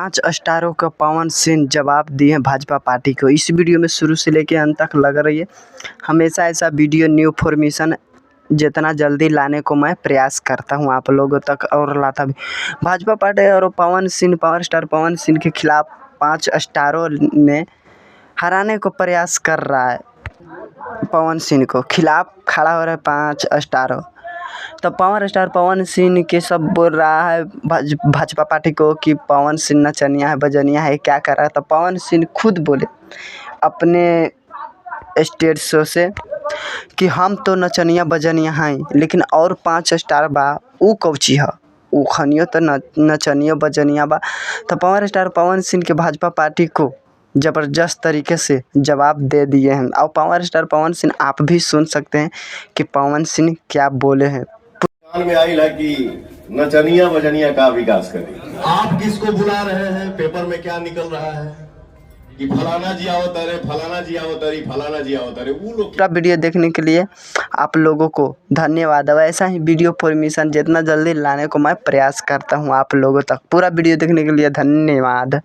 5 स्टारों का पवन सिंह जवाब दिए भाजपा पार्टी को। इस वीडियो में शुरू से लेकर अंत तक लग रही है। हमेशा ऐसा वीडियो न्यू फॉर्मेशन जितना जल्दी लाने को मैं प्रयास करता हूं आप लोगों तक और लाता भी। भाजपा पार्टी और पवन सिंह पावर स्टार पवन सिंह के खिलाफ 5 स्टारों ने हराने को प्रयास कर रहा है। पवन सिंह को खिलाफ खड़ा हो रहा है 5 स्टारों। तो पावर स्टार पवन सिंह के सब बोल रहा है भाजपा पार्टी को कि पवन सिंह नचनिया है बजनिया है क्या कर रहा है। तो पवन सिंह खुद बोले अपने स्टेज शो से कि हम तो नचनिया बजनिया हैं लेकिन और 5 स्टार बा ऊ कौची है ऊ खनियो तो नचनिया बजनिया बा। तो पावर स्टार पवन सिंह के भाजपा पार्टी को ज़बरदस्त तरीके से जवाब दे दिए हैं। और पावर स्टार पवन सिंह आप भी सुन सकते हैं कि पवन सिंह क्या बोले हैं। में आई है कि नचनिया बजनिया का विकास करें। आप किसको बुला रहे हैं? पेपर में क्या निकल रहा है कि फलाना जी आओ तारे, फलाना जी आओ तारी, फलाना जी आओ तारे। वो लोग पूरा वीडियो देखने के लिए आप लोगों को धन्यवाद। अब ऐसा ही वीडियो फॉर्मेशन जितना जल्दी लाने को मैं प्रयास करता हूं आप लोगों तक। पूरा वीडियो देखने के लिए धन्यवाद।